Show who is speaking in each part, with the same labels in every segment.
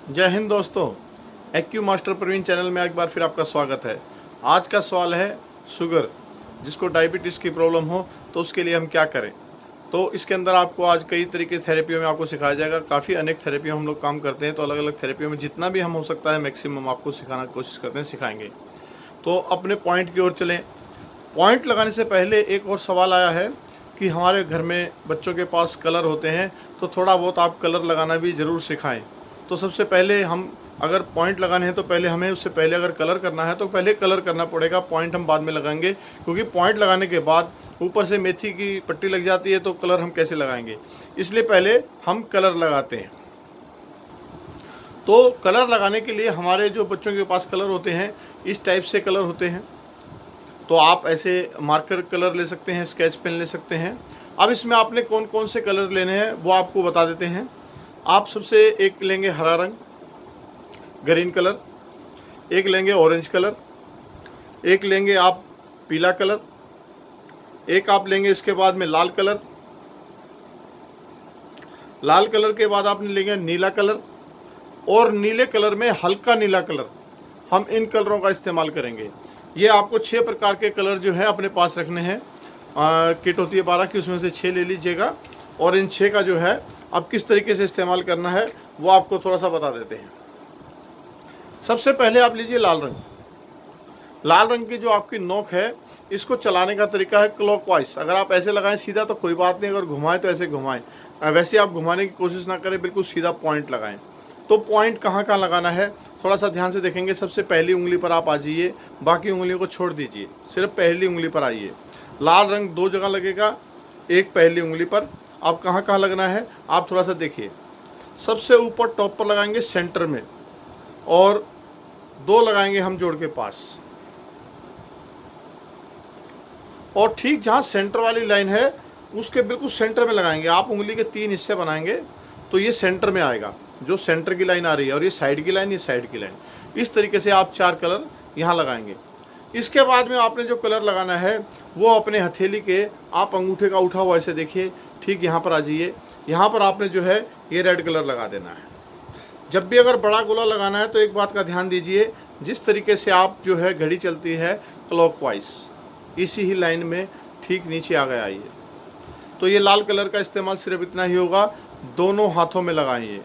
Speaker 1: जय हिंद दोस्तों। Acute master Praveen channel में एक बार फिर आपका स्वागत है। आज का सवाल है शुगर, जिसको डायबिटीज़ की प्रॉब्लम हो तो उसके लिए हम क्या करें। तो इसके अंदर आपको आज कई तरीके थेरेपियों में आपको सिखाया जाएगा। काफ़ी अनेक थेरेपियों हम लोग काम करते हैं, तो अलग अलग थेरेपियों में जितना भी हम हो सकता है मैक्सिमम आपको सिखाना कोशिश करते हैं, सिखाएंगे। तो अपने पॉइंट की ओर चलें। पॉइंट लगाने से पहले एक और सवाल आया है कि हमारे घर में बच्चों के पास कलर होते हैं, तो थोड़ा बहुत आप कलर लगाना भी ज़रूर सिखाएं। तो सबसे पहले हम अगर पॉइंट लगाने हैं तो पहले हमें उससे पहले अगर कलर करना है तो पहले कलर करना पड़ेगा, पॉइंट हम बाद में लगाएंगे। क्योंकि पॉइंट लगाने के बाद ऊपर से मेथी की पट्टी लग जाती है, तो कलर हम कैसे लगाएंगे, इसलिए पहले हम कलर लगाते हैं। तो कलर लगाने के लिए हमारे जो बच्चों के पास कलर होते हैं इस टाइप से कलर होते हैं। तो आप ऐसे मार्कर कलर ले सकते हैं, स्केच पेन ले सकते हैं। अब इसमें आपने कौन कौन से कलर लेने हैं वो आपको बता देते हैं। आप सबसे एक लेंगे हरा रंग, ग्रीन कलर, एक लेंगे ऑरेंज कलर, एक लेंगे आप पीला कलर, एक आप लेंगे इसके बाद में लाल कलर। लाल कलर के बाद आपने लेंगे नीला कलर, और नीले कलर में हल्का नीला कलर। हम इन कलरों का इस्तेमाल करेंगे। ये आपको 6 प्रकार के कलर जो है अपने पास रखने हैं। किट होती है 12 की, उसमें से 6 ले लीजिएगा। और इन 6 का जो है अब किस तरीके से इस्तेमाल करना है वो आपको थोड़ा सा बता देते हैं। सबसे पहले आप लीजिए लाल रंग। लाल रंग की जो आपकी नोक है, इसको चलाने का तरीका है क्लॉकवाइज। अगर आप ऐसे लगाएं सीधा तो कोई बात नहीं, अगर घुमाएं तो ऐसे घुमाएं। वैसे आप घुमाने की कोशिश ना करें, बिल्कुल सीधा पॉइंट लगाएं। तो पॉइंट कहाँ कहाँ लगाना है थोड़ा सा ध्यान से देखेंगे। सबसे पहली उंगली पर आप आ जाइए, बाकी उंगलियों को छोड़ दीजिए, सिर्फ पहली उंगली पर आइए। लाल रंग 2 जगह लगेगा, एक पहली उंगली पर। आप कहाँ कहाँ लगना है आप थोड़ा सा देखिए। सबसे ऊपर टॉप पर लगाएंगे सेंटर में, और 2 लगाएंगे हम जोड़ के पास। और ठीक जहाँ सेंटर वाली लाइन है उसके बिल्कुल सेंटर में लगाएंगे। आप उंगली के 3 हिस्से बनाएंगे तो ये सेंटर में आएगा, जो सेंटर की लाइन आ रही है, और ये साइड की लाइन, ये साइड की लाइन। इस तरीके से आप 4 कलर यहाँ लगाएंगे। इसके बाद में आपने जो कलर लगाना है वो अपने हथेली के, आप अंगूठे का उठा हुआ ऐसे देखिए, ठीक यहाँ पर आ जाइए। यहाँ पर आपने जो है ये रेड कलर लगा देना है। जब भी अगर बड़ा गोला लगाना है तो एक बात का ध्यान दीजिए, जिस तरीके से आप जो है घड़ी चलती है क्लॉकवाइज, इसी ही लाइन में ठीक नीचे आ गया आइए। तो ये लाल कलर का इस्तेमाल सिर्फ इतना ही होगा, दोनों हाथों में लगाइए,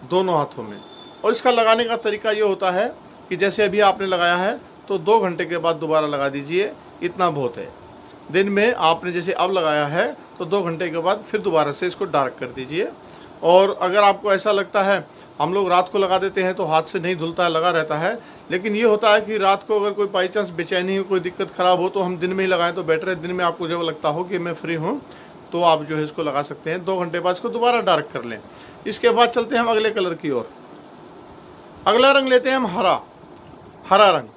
Speaker 1: दोनों हाथों में। और इसका लगाने का तरीका ये होता है कि जैसे अभी आपने लगाया है तो 2 घंटे के बाद दोबारा लगा दीजिए, इतना बहुत है। दिन में आपने जैसे अब लगाया है तो 2 घंटे के बाद फिर दोबारा से इसको डार्क कर दीजिए। और अगर आपको ऐसा लगता है, हम लोग रात को लगा देते हैं तो हाथ से नहीं धुलता है, लगा रहता है, लेकिन ये होता है कि रात को अगर कोई बाई चांस बेचैनी हो, कोई दिक्कत ख़राब हो, तो हम दिन में ही लगाएं तो बेटर है। दिन में आपको जब लगता हो कि मैं फ्री हूँ तो आप जो है इसको लगा सकते हैं। 2 घंटे बाद इसको दोबारा डार्क कर लें। इसके बाद चलते हैं हम अगले कलर की ओर। अगला रंग लेते हैं हम हरा रंग।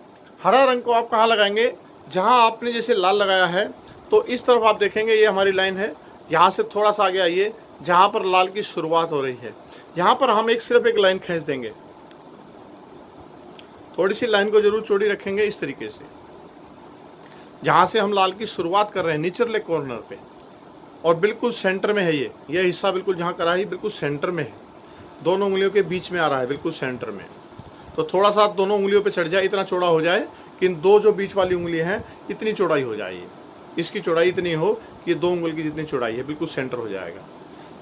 Speaker 1: हरा रंग को आप कहाँ लगाएंगे, जहाँ आपने जैसे लाल लगाया है तो इस तरफ आप देखेंगे ये हमारी लाइन है। यहाँ से थोड़ा सा आगे आइए, जहाँ पर लाल की शुरुआत हो रही है, यहाँ पर हम सिर्फ एक लाइन खींच देंगे। थोड़ी सी लाइन को जरूर चौड़ी रखेंगे इस तरीके से, जहाँ से हम लाल की शुरुआत कर रहे हैं निचले कॉर्नर पे, और बिल्कुल सेंटर में है ये हिस्सा, बिल्कुल जहाँ करा है बिल्कुल सेंटर में है। दोनों उंगलियों के बीच में आ रहा है, बिल्कुल सेंटर में। तो थोड़ा सा दोनों उंगलियों पे चढ़ जाए, इतना चौड़ा हो जाए कि इन 2 जो बीच वाली उंगली हैं इतनी चौड़ाई हो जाए। इसकी चौड़ाई इतनी हो कि ये 2 उंगली की जितनी चौड़ाई है बिल्कुल सेंटर हो जाएगा।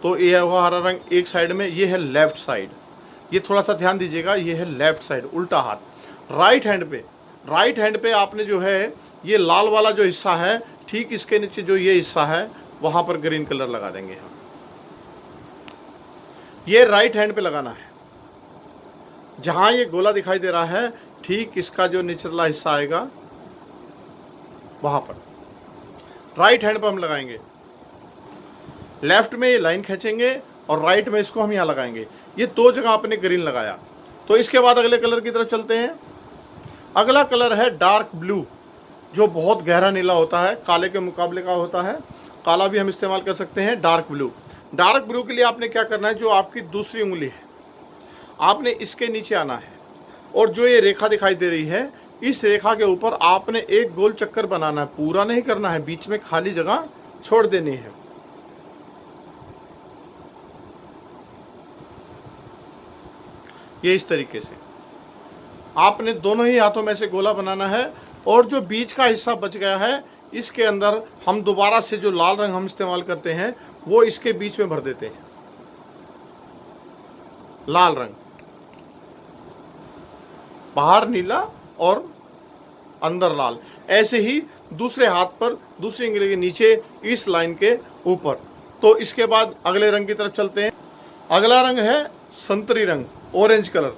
Speaker 1: तो ये हुआ हरा रंग एक साइड में, ये है लेफ्ट साइड। ये थोड़ा सा ध्यान दीजिएगा, ये है लेफ्ट साइड, उल्टा हाथ। राइट हैंड पे आपने जो है ये लाल वाला जो हिस्सा है, ठीक इसके नीचे जो ये हिस्सा है वहां पर ग्रीन कलर लगा देंगे हम। ये राइट हैंड पे लगाना है। जहां ये गोला दिखाई दे रहा है ठीक इसका जो निचला हिस्सा आएगा वहां पर राइट हैंड पर हम लगाएंगे। लेफ्ट में ये लाइन खींचेंगे और राइट में इसको हम यहाँ लगाएंगे। ये 2 जगह आपने ग्रीन लगाया। तो इसके बाद अगले कलर की तरफ चलते हैं। अगला कलर है डार्क ब्लू, जो बहुत गहरा नीला होता है, काले के मुकाबले का होता है। काला भी हम इस्तेमाल कर सकते हैं। डार्क ब्लू के लिए आपने क्या करना है, जो आपकी दूसरी उंगली है आपने इसके नीचे आना है, और जो ये रेखा दिखाई दे रही है इस रेखा के ऊपर आपने एक गोल चक्कर बनाना है। पूरा नहीं करना है, बीच में खाली जगह छोड़ देनी है। ये इस तरीके से आपने दोनों ही हाथों में से गोला बनाना है। और जो बीच का हिस्सा बच गया है इसके अंदर हम दोबारा से जो लाल रंग हम इस्तेमाल करते हैं वो इसके बीच में भर देते हैं, लाल रंग, बाहर नीला और अंदर लाल। ऐसे ही दूसरे हाथ पर दूसरी उंगली के नीचे इस लाइन के ऊपर। तो इसके बाद अगले रंग की तरफ चलते हैं। अगला रंग है संतरी रंग, ऑरेंज कलर।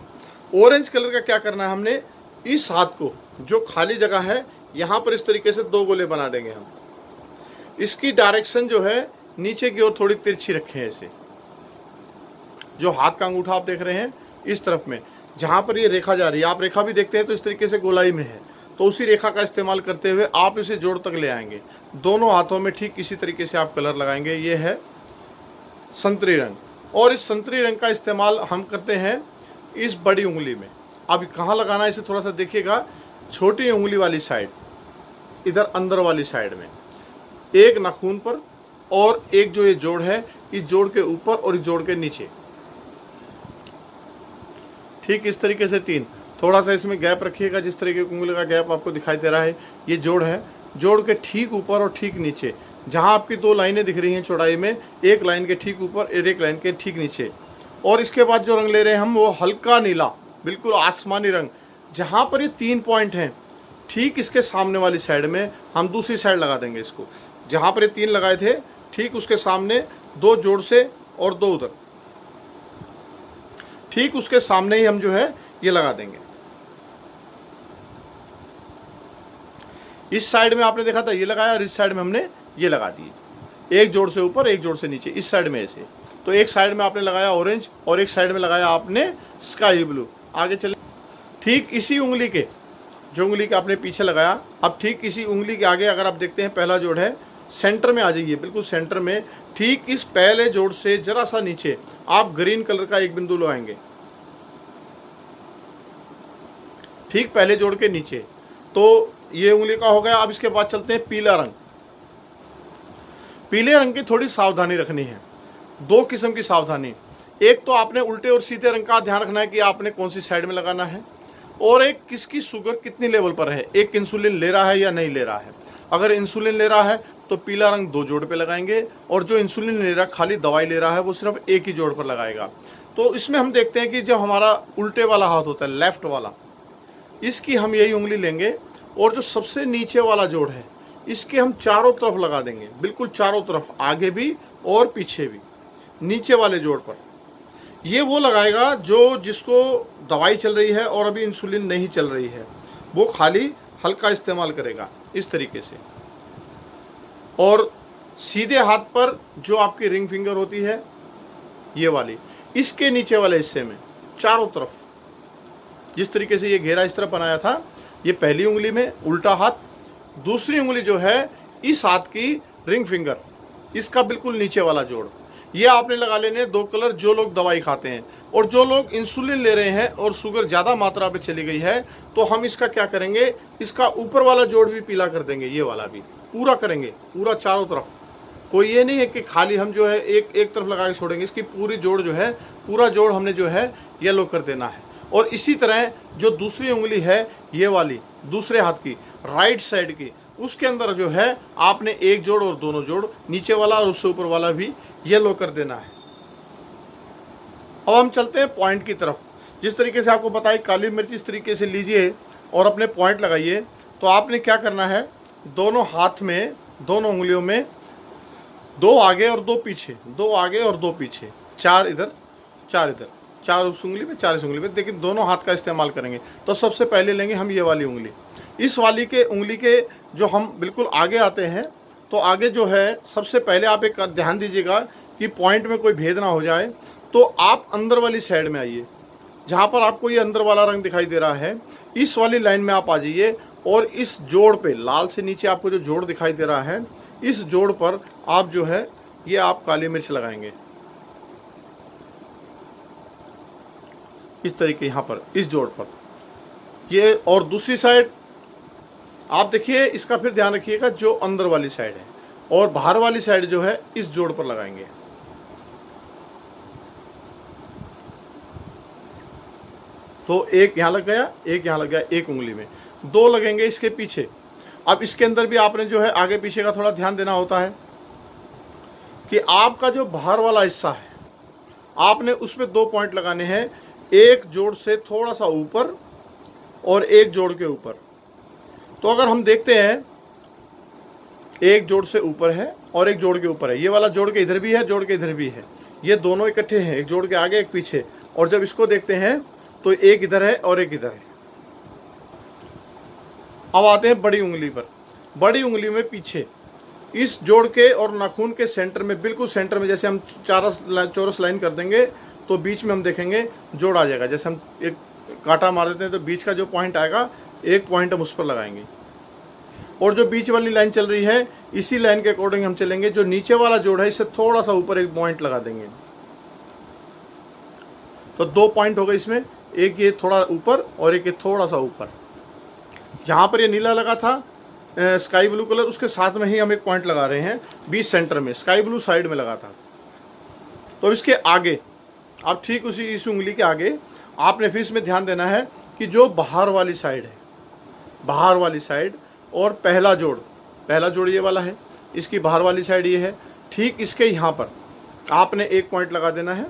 Speaker 1: ऑरेंज कलर का क्या करना है, हमने इस हाथ को जो खाली जगह है यहाँ पर इस तरीके से 2 गोले बना देंगे हम। इसकी डायरेक्शन जो है नीचे की ओर थोड़ी तिरछी रखें ऐसे। जो हाथ का अंगूठा आप देख रहे हैं इस तरफ में जहाँ पर ये रेखा जा रही है, आप रेखा भी देखते हैं तो इस तरीके से गोलाई में है, तो उसी रेखा का इस्तेमाल करते हुए आप इसे जोड़ तक ले आएंगे। दोनों हाथों में ठीक इसी तरीके से आप कलर लगाएंगे। ये है संतरी रंग, और इस संतरी रंग का इस्तेमाल हम करते हैं इस बड़ी उंगली में। अब कहाँ लगाना है इसे थोड़ा सा देखिएगा, छोटी उंगली वाली साइड, इधर अंदर वाली साइड में, एक नाखून पर, और एक जो ये जोड़ है इस जोड़ के ऊपर और इस जोड़ के नीचे, ठीक इस तरीके से 3। थोड़ा सा इसमें गैप रखिएगा, जिस तरीके की उंगली का गैप आपको दिखाई दे रहा है ये जोड़ है। जोड़ के ठीक ऊपर और ठीक नीचे जहां आपकी 2 लाइनें दिख रही हैं चौड़ाई में, एक लाइन के ठीक ऊपर और एक लाइन के ठीक नीचे। और इसके बाद जो रंग ले रहे हैं हम वो हल्का नीला, बिल्कुल आसमानी रंग। जहां पर ये 3 पॉइंट हैं ठीक इसके सामने वाली साइड में हम दूसरी साइड लगा देंगे इसको। जहां पर ये 3 लगाए थे ठीक उसके सामने 2 जोड़ से और 2 उधर, ठीक उसके सामने ही हम जो है ये लगा देंगे। इस साइड में आपने देखा था ये लगाया और इस साइड में हमने ये लगा दिए, एक जोड़ से ऊपर एक जोड़ से नीचे, इस साइड में ऐसे। तो एक साइड में आपने लगाया ऑरेंज और एक साइड में लगाया आपने स्काई ब्लू। आगे चले, ठीक इसी उंगली के जो उंगली के आपने पीछे लगाया, अब ठीक इसी उंगली के आगे अगर आप देखते हैं पहला जोड़ है, सेंटर में आ जाइए, बिल्कुल सेंटर में, ठीक इस पहले जोड़ से जरा सा नीचे आप ग्रीन कलर का एक बिंदु लगाएंगे, ठीक पहले जोड़ के नीचे। तो ये उंगली का हो गया। अब इसके बाद चलते हैं पीला रंग। पीले रंग की थोड़ी सावधानी रखनी है, 2 किस्म की सावधानी। एक तो आपने उल्टे और सीधे रंग का ध्यान रखना है कि आपने कौन सी साइड में लगाना है, और एक किसकी शुगर कितनी लेवल पर है, एक इंसुलिन ले रहा है या नहीं ले रहा है। अगर इंसुलिन ले रहा है तो पीला रंग 2 जोड़ पे लगाएंगे, और जो इंसुलिन ले रहा है खाली दवाई ले रहा है वो सिर्फ एक ही जोड़ पर लगाएगा। तो इसमें हम देखते हैं कि जब हमारा उल्टे वाला हाथ होता है, लेफ्ट वाला, इसकी हम यही उंगली लेंगे और जो सबसे नीचे वाला जोड़ है इसके हम चारों तरफ लगा देंगे, बिल्कुल चारों तरफ, आगे भी और पीछे भी, नीचे वाले जोड़ पर। ये वो लगाएगा जो जिसको दवाई चल रही है और अभी इंसुलिन नहीं चल रही है, वो खाली हल्का इस्तेमाल करेगा इस तरीके से। और सीधे हाथ पर जो आपकी रिंग फिंगर होती है ये वाली, इसके नीचे वाले हिस्से में चारों तरफ जिस तरीके से ये घेरा इस तरफ बनाया था, ये पहली उंगली में उल्टा हाथ, दूसरी उंगली जो है इस हाथ की रिंग फिंगर, इसका बिल्कुल नीचे वाला जोड़। ये आपने लगा लेने 2 कलर जो लोग दवाई खाते हैं। और जो लोग इंसुलिन ले रहे हैं और शुगर ज़्यादा मात्रा पे चली गई है, तो हम इसका क्या करेंगे, इसका ऊपर वाला जोड़ भी पीला कर देंगे, ये वाला भी पूरा करेंगे, पूरा चारों तरफ। कोई ये नहीं है कि खाली हम जो है एक तरफ लगा के छोड़ेंगे, इसकी पूरी जोड़ जो है, पूरा जोड़ हमने जो है येलो कर देना है। और इसी तरह जो दूसरी उंगली है ये वाली, दूसरे हाथ की राइट साइड की, उसके अंदर जो है आपने एक जोड़ और दोनों जोड़, नीचे वाला और उससे ऊपर वाला भी येलो कर देना है। अब हम चलते हैं पॉइंट की तरफ। जिस तरीके से आपको बताया, काली मिर्च इस तरीके से लीजिए और अपने पॉइंट लगाइए। तो आपने क्या करना है, दोनों हाथ में, दोनों उंगलियों में 2 आगे और 2 पीछे, 2 आगे और 2 पीछे, 4 इधर 4 इधर, 4 उस उंगली में 4 इस उंगली में, लेकिन दोनों हाथ का इस्तेमाल करेंगे। तो सबसे पहले लेंगे हम ये वाली उंगली। इस वाली के उंगली के जो हम बिल्कुल आगे आते हैं, तो आगे जो है सबसे पहले आप एक ध्यान दीजिएगा कि पॉइंट में कोई भेद ना हो जाए। तो आप अंदर वाली साइड में आइए, जहाँ पर आपको ये अंदर वाला रंग दिखाई दे रहा है, इस वाली लाइन में आप आ जाइए। और इस जोड़ पे, लाल से नीचे आपको जो जोड़ दिखाई दे रहा है, इस जोड़ पर आप जो है ये आप काली मिर्च लगाएंगे इस तरीके, यहाँ पर इस जोड़ पर ये। और दूसरी साइड आप देखिए, इसका फिर ध्यान रखिएगा, जो अंदर वाली साइड है और बाहर वाली साइड जो है इस जोड़ पर लगाएंगे। तो एक यहाँ लग गया, एक यहाँ लग गया, एक उंगली में, दो लगेंगे इसके पीछे। अब इसके अंदर भी आपने जो है आगे पीछे का थोड़ा ध्यान देना होता है कि आपका जो बाहर वाला हिस्सा है आपने उसमें 2 पॉइंट लगाने हैं, एक जोड़ से थोड़ा सा ऊपर और एक जोड़ के ऊपर। तो अगर हम देखते हैं एक जोड़ से ऊपर है और एक जोड़ के ऊपर है, ये वाला जोड़ के इधर भी है, जोड़ के इधर भी है, ये दोनों इकट्ठे हैं, एक जोड़ के आगे एक पीछे। और जब इसको देखते हैं तो एक इधर है और एक इधर है। अब आते हैं बड़ी उंगली पर। बड़ी उंगली में पीछे इस जोड़ के और नाखून के सेंटर में, बिल्कुल सेंटर में, जैसे हम चौरस लाइन कर देंगे तो बीच में हम देखेंगे जोड़ आ जाएगा। जैसे हम एक कांटा मार देते हैं तो बीच का जो पॉइंट आएगा, एक पॉइंट हम उस पर लगाएंगे, और जो बीच वाली लाइन चल रही है इसी लाइन के अकॉर्डिंग हम चलेंगे। जो नीचे वाला जोड़ है इससे थोड़ा सा ऊपर एक पॉइंट लगा देंगे। तो 2 पॉइंट हो गए इसमें, एक ये थोड़ा ऊपर और एक ये थोड़ा सा ऊपर। जहां पर ये नीला लगा था स्काई ब्लू कलर, उसके साथ में ही हम एक पॉइंट लगा रहे हैं बीच सेंटर में, स्काई ब्लू साइड में लगा था। तो इसके आगे आप ठीक उसी इस उंगली के आगे आपने फिर इसमें ध्यान देना है कि जो बाहर वाली साइड है, बाहर वाली साइड, और पहला जोड़ ये वाला है, इसकी बाहर वाली साइड ये है, ठीक इसके यहाँ पर आपने एक पॉइंट लगा देना है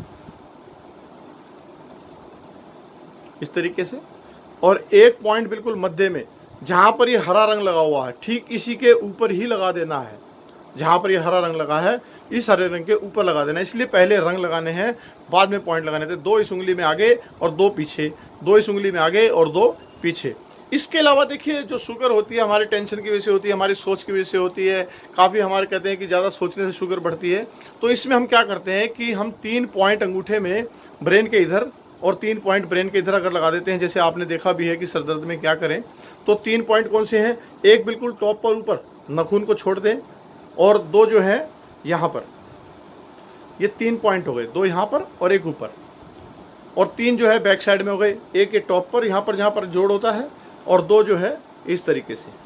Speaker 1: इस तरीके से, और एक पॉइंट बिल्कुल मध्य में जहां पर ये हरा रंग लगा हुआ है, ठीक इसी के ऊपर ही लगा देना है। जहां पर ये हरा रंग लगा है इस हरे रंग के ऊपर लगा देना है। इसलिए पहले रंग लगाने हैं, बाद में पॉइंट लगाने थे। 2 इस उंगली में आगे और 2 पीछे, 2 इस उंगली में आगे और 2 पीछे। इसके अलावा देखिए, जो शुगर होती है हमारी टेंशन की वजह से होती है, हमारी सोच की वजह से होती है। काफ़ी हमारे कहते हैं कि ज़्यादा सोचने से शुगर बढ़ती है। तो इसमें हम क्या करते हैं कि हम 3 पॉइंट अंगूठे में ब्रेन के इधर और 3 पॉइंट ब्रेन के इधर अगर लगा देते हैं, जैसे आपने देखा भी है कि सर दर्द में क्या करें, तो 3 पॉइंट कौन से हैं, एक बिल्कुल टॉप पर ऊपर नाखून को छोड़ दें, और 2 जो है यहाँ पर, ये 3 पॉइंट हो गए, 2 यहाँ पर और एक ऊपर, और 3 जो है बैक साइड में हो गए, एक ये टॉप पर यहाँ पर जहाँ पर जोड़ होता है, और 2 जो है इस तरीके से।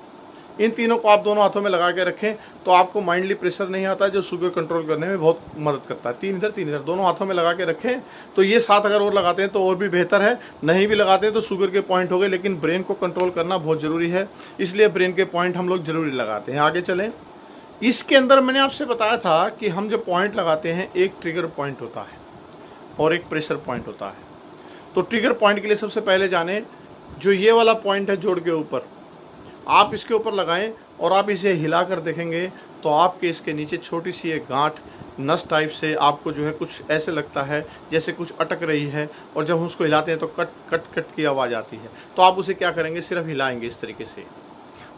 Speaker 1: इन तीनों को आप दोनों हाथों में लगा के रखें तो आपको माइंडली प्रेशर नहीं आता, जो शुगर कंट्रोल करने में बहुत मदद करता है। 3 इधर दोनों हाथों में लगा के रखें। तो ये 7 अगर और लगाते हैं तो और भी बेहतर है, नहीं भी लगाते हैं तो शुगर के पॉइंट हो गए। लेकिन ब्रेन को कंट्रोल करना बहुत ज़रूरी है, इसलिए ब्रेन के पॉइंट हम लोग ज़रूरी लगाते हैं। आगे चलें। इसके अंदर मैंने आपसे बताया था कि हम जब पॉइंट लगाते हैं, एक ट्रिगर पॉइंट होता है और एक प्रेशर पॉइंट होता है। तो ट्रिगर पॉइंट के लिए सबसे पहले जाने, जो ये वाला पॉइंट है जोड़ के ऊपर, आप इसके ऊपर लगाएं और आप इसे हिला कर देखेंगे तो आपके इसके नीचे छोटी सी एक गांठ नस टाइप से आपको जो है कुछ ऐसे लगता है जैसे कुछ अटक रही है, और जब हम उसको हिलाते हैं तो कट कट कट की आवाज़ आती है। तो आप उसे क्या करेंगे, सिर्फ हिलाएंगे इस तरीके से,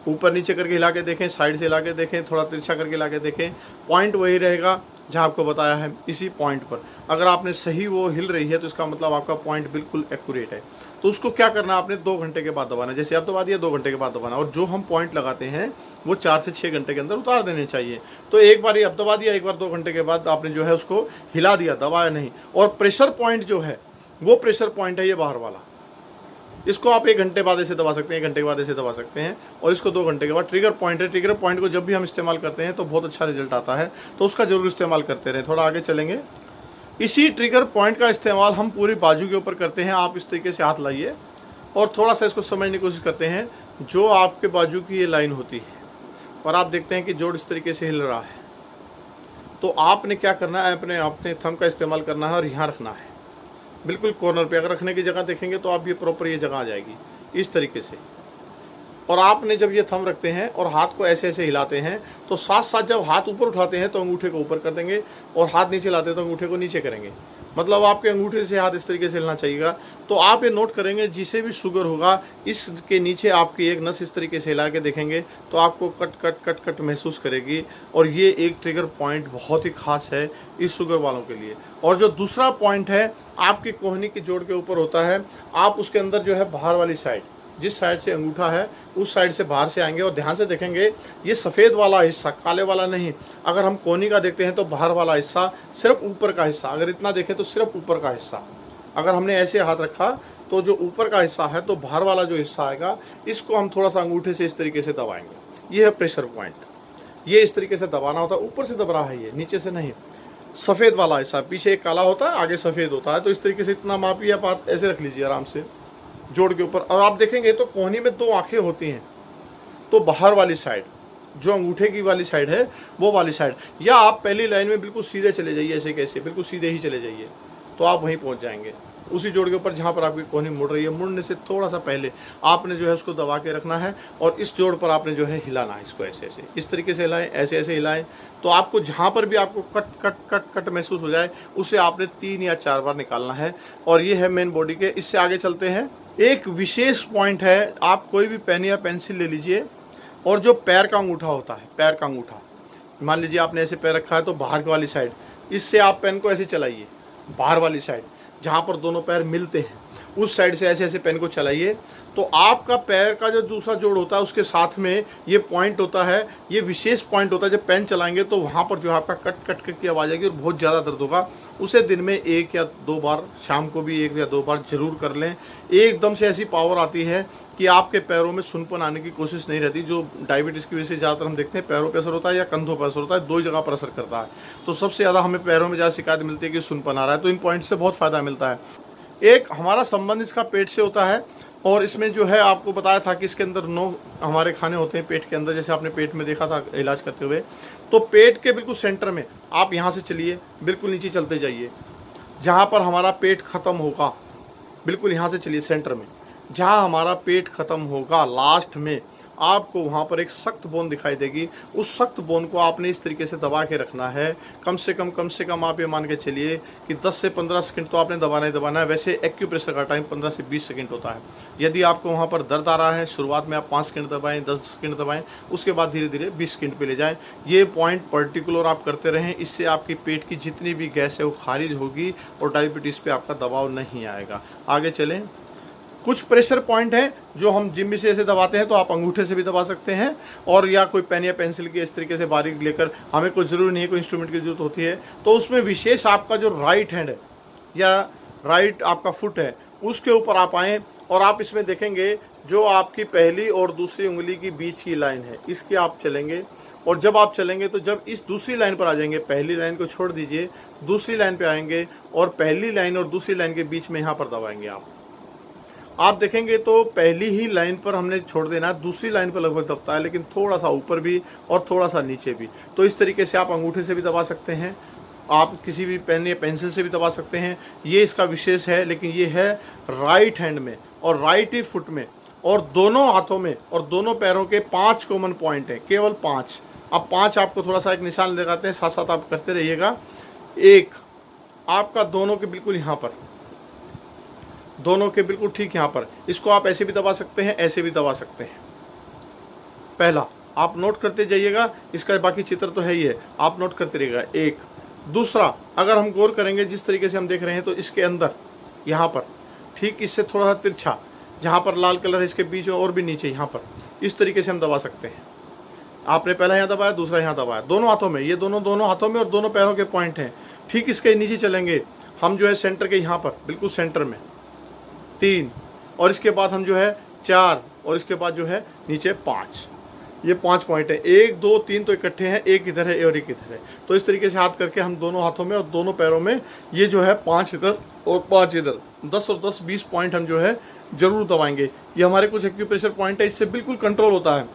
Speaker 1: ऊपर नीचे करके हिला के देखें, साइड से हिला के देखें, थोड़ा तिरछा करके हिला के देखें। पॉइंट वही रहेगा जहाँ आपको बताया है, इसी पॉइंट पर अगर आपने सही वो हिल रही है तो इसका मतलब आपका पॉइंट बिल्कुल एक्यूरेट है। तो उसको क्या करना, आपने 2 घंटे के बाद दबाना, जैसे आप दबा दिया 2 घंटे के बाद दबाना, और जो हम पॉइंट लगाते हैं वो 4 से 6 घंटे के अंदर उतार देने चाहिए। तो एक बार ये अब दबा दिया, एक बार 2 घंटे के बाद आपने जो है उसको हिला दिया, दबाया नहीं। और प्रेशर पॉइंट जो है वो प्रेशर पॉइंट है ये बाहर वाला, इसको आप 1 घंटे बाद ऐसे दबा सकते हैं, 1 घंटे के बाद ऐसे दबा सकते हैं, और इसको 2 घंटे के बाद। ट्रिगर पॉइंट है, ट्रिगर पॉइंट को जब भी हम इस्तेमाल करते हैं तो बहुत अच्छा रिजल्ट आता है, तो उसका जरूर इस्तेमाल करते रहें। थोड़ा आगे चलेंगे। इसी ट्रिगर पॉइंट का इस्तेमाल हम पूरी बाजू के ऊपर करते हैं। आप इस तरीके से हाथ लाइए और थोड़ा सा इसको समझने की कोशिश करते हैं। जो आपके बाजू की ये लाइन होती है और आप देखते हैं कि जोड़ इस तरीके से हिल रहा है, तो आपने क्या करना है, अपने थंब का इस्तेमाल करना है और यहाँ रखना है, बिल्कुल कॉर्नर पे। अगर रखने की जगह देखेंगे तो आप ये प्रॉपर ये जगह आ जाएगी इस तरीके से। और आपने जब ये थंब रखते हैं और हाथ को ऐसे ऐसे हिलाते हैं, तो साथ साथ जब हाथ ऊपर उठाते हैं तो अंगूठे को ऊपर कर देंगे, और हाथ नीचे लाते हैं तो अंगूठे को नीचे करेंगे। मतलब आपके अंगूठे से हाथ इस तरीके से हिलना चाहिएगा। तो आप ये नोट करेंगे, जिसे भी शुगर होगा इसके नीचे आपकी एक नस इस तरीके से हिला के देखेंगे तो आपको कट कट कट कट महसूस करेगी। और ये एक ट्रिगर पॉइंट बहुत ही खास है इस शुगर वालों के लिए। और जो दूसरा पॉइंट है आपकी कोहनी के जोड़ के ऊपर होता है, आप उसके अंदर जो है बाहर वाली साइड, जिस साइड से अंगूठा है उस साइड से बाहर से आएंगे, और ध्यान से देखेंगे ये सफ़ेद वाला हिस्सा, काले वाला नहीं। अगर हम कोहनी का देखते हैं तो बाहर वाला हिस्सा, सिर्फ ऊपर का हिस्सा, अगर इतना देखें तो सिर्फ ऊपर का हिस्सा। अगर हमने ऐसे हाथ रखा तो जो ऊपर का हिस्सा है, तो बाहर वाला जो हिस्सा आएगा इसको हम थोड़ा सा अंगूठे से इस तरीके से दबाएंगे। ये है प्रेशर पॉइंट। ये इस तरीके से दबाना होता है, ऊपर से दब रहा है, ये नीचे से नहीं। सफ़ेद वाला हिस्सा, पीछे एक काला होता है, आगे सफ़ेद होता है। तो इस तरीके से इतना मापिए, आप ऐसे रख लीजिए आराम से, जोड़ के ऊपर। और आप देखेंगे तो कोहनी में 2 आंखें होती हैं, तो बाहर वाली साइड जो अंगूठे की वाली साइड है वो वाली साइड, या आप पहली लाइन में बिल्कुल सीधे चले जाइए, ऐसे कैसे बिल्कुल सीधे ही चले जाइए तो आप वहीं पहुंच जाएंगे। उसी जोड़ के ऊपर जहाँ पर आपकी कोहनी मुड़ रही है, मुड़ने से थोड़ा सा पहले आपने जो है उसको दबा के रखना है, और इस जोड़ पर आपने जो है हिलाना है इसको, ऐसे ऐसे इस तरीके से हिलाएं, ऐसे ऐसे हिलाएं। तो आपको जहाँ पर भी आपको कट कट कट कट महसूस हो जाए उसे आपने 3 या 4 बार निकालना है। और ये है मेन बॉडी के। इससे आगे चलते हैं। एक विशेष पॉइंट है, आप कोई भी पेन या पेंसिल ले लीजिए, और जो पैर का अंगूठा होता है, पैर का अंगूठा, मान लीजिए आपने ऐसे पैर रखा है तो बाहर वाली साइड, इससे आप पेन को ऐसे चलाइए, बाहर वाली साइड जहाँ पर दोनों पैर मिलते हैं उस साइड से ऐसे ऐसे पेन को चलाइए। तो आपका पैर का जो दूसरा जोड़ होता है उसके साथ में ये पॉइंट होता है, ये विशेष पॉइंट होता है। जब पेन चलाएंगे तो वहाँ पर जो है आपका कट कट कट की आवाज़ आएगी और बहुत ज़्यादा दर्द होगा। उसे दिन में 1 या 2 बार, शाम को भी 1 या 2 बार जरूर कर लें। एकदम से ऐसी पावर आती है कि आपके पैरों में सुनपन आने की कोशिश नहीं रहती। जो डायबिटीज़ की वजह से ज़्यादातर हम देखते हैं पैरों पर असर होता है या कंधों पर असर होता है, 2 जगह पर असर करता है। तो सबसे ज़्यादा हमें पैरों में ज़्यादा शिकायत मिलती है कि सुनपन आ रहा है, तो इन पॉइंट से बहुत फ़ायदा मिलता है। एक हमारा संबंध इसका पेट से होता है, और इसमें जो है आपको बताया था कि इसके अंदर 9 हमारे खाने होते हैं पेट के अंदर, जैसे आपने पेट में देखा था इलाज करते हुए। तो पेट के बिल्कुल सेंटर में आप यहाँ से चलिए, बिल्कुल नीचे चलते जाइए, जहाँ पर हमारा पेट ख़त्म होगा, बिल्कुल यहाँ से चलिए सेंटर में, जहाँ हमारा पेट ख़त्म होगा लास्ट में आपको वहाँ पर एक सख्त बोन दिखाई देगी। उस सख्त बोन को आपने इस तरीके से दबा के रखना है। कम से कम आप ये मान के चलिए कि 10 से 15 सेकंड तो आपने दबाना ही दबाना है। वैसे एक्यूप्रेशर का टाइम 15 से 20 सेकंड होता है। यदि आपको वहाँ पर दर्द आ रहा है, शुरुआत में आप 5 सेकंड दबाएं, 10 सेकंड दबाएं, उसके बाद धीरे धीरे 20 सेकंड पे ले जाएं। ये पॉइंट पर्टिकुलर आप करते रहें, इससे आपकी पेट की जितनी भी गैस है वो खारिज होगी और डायबिटीज़ पे आपका दबाव नहीं आएगा। आगे चलें। कुछ प्रेशर पॉइंट हैं जो हम जिम में से ऐसे दबाते हैं, तो आप अंगूठे से भी दबा सकते हैं, और या कोई पेन या पेंसिल की इस तरीके से बारीक लेकर, हमें कोई ज़रूरी नहीं है कोई इंस्ट्रूमेंट की जरूरत होती है। तो उसमें विशेष आपका जो राइट हैंड है या राइट आपका फुट है उसके ऊपर आप आएँ, और आप इसमें देखेंगे जो आपकी पहली और दूसरी उंगली की बीच की लाइन है इसके आप चलेंगे। और जब आप चलेंगे तो जब इस दूसरी लाइन पर आ जाएंगे, पहली लाइन को छोड़ दीजिए, दूसरी लाइन पे आएंगे और पहली लाइन और दूसरी लाइन के बीच में यहाँ पर दबाएंगे। आप देखेंगे तो पहली ही लाइन पर हमने छोड़ देना है, दूसरी लाइन पर लगभग दबता है, लेकिन थोड़ा सा ऊपर भी और थोड़ा सा नीचे भी। तो इस तरीके से आप अंगूठे से भी दबा सकते हैं, आप किसी भी पेन या पेंसिल से भी दबा सकते हैं। ये इसका विशेष है, लेकिन ये है राइट हैंड में और राइट ही फुट में, और दोनों हाथों में और दोनों पैरों के 5 कॉमन पॉइंट हैं, केवल 5। अब 5 आपको थोड़ा सा एक निशान लगाते हैं, साथ साथ आप करते रहिएगा। एक आपका दोनों के बिल्कुल यहाँ पर, दोनों के बिल्कुल ठीक यहाँ पर, इसको आप ऐसे भी दबा सकते हैं, ऐसे भी दबा सकते हैं। पहला आप नोट करते जाइएगा, इसका बाकी चित्र तो है ही है, आप नोट करते रहिएगा। एक दूसरा, अगर हम गौर करेंगे जिस तरीके से हम देख रहे हैं, तो इसके अंदर यहाँ पर ठीक इससे थोड़ा सा तिरछा, जहाँ पर लाल कलर है इसके बीच में और भी नीचे यहाँ पर, इस तरीके से हम दबा सकते हैं। आपने पहला यहाँ दबाया, दूसरा यहाँ दबाया, दोनों हाथों में, ये दोनों हाथों में और दोनों पैरों के पॉइंट हैं। ठीक इसके नीचे चलेंगे हम जो है सेंटर के यहाँ पर, बिल्कुल सेंटर में 3, और इसके बाद हम जो है 4, और इसके बाद जो है नीचे 5। ये 5 पॉइंट है, 1 2 3 तो इकट्ठे हैं, एक इधर है और एक इधर है। तो इस तरीके से हाथ करके हम दोनों हाथों में और दोनों पैरों में ये जो है 5 इधर और 5 इधर, 10 और 10 20 पॉइंट हम जो है जरूर दबाएंगे। ये हमारे कुछ एक्यूप्रेशर पॉइंट है, इससे बिल्कुल कंट्रोल होता है।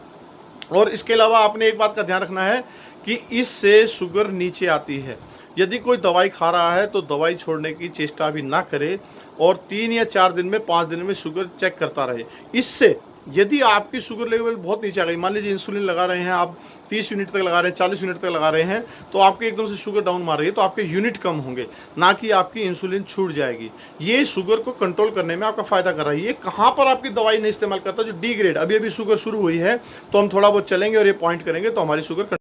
Speaker 1: और इसके अलावा आपने एक बात का ध्यान रखना है कि इससे शुगर नीचे आती है। यदि कोई दवाई खा रहा है तो दवाई छोड़ने की चेष्टा भी ना करे, और 3 या 4 दिन में 5 दिन में शुगर चेक करता रहे। इससे यदि आपकी शुगर लेवल बहुत नीचे आ गई, मान लीजिए इंसुलिन लगा रहे हैं आप, 30 यूनिट तक लगा रहे हैं, 40 यूनिट तक लगा रहे हैं, तो आपके एकदम से शुगर डाउन मार रही है, तो आपके यूनिट कम होंगे, ना कि आपकी इंसुलिन छूट जाएगी। ये शुगर को कंट्रोल करने में आपका फायदा कर रहा है। ये कहाँ पर आपकी दवाई नहीं इस्तेमाल करता, जो डी ग्रेड, अभी शुगर शुरू हुई है, तो हम थोड़ा बहुत चलेंगे और ये पॉइंट करेंगे तो हमारी शुगर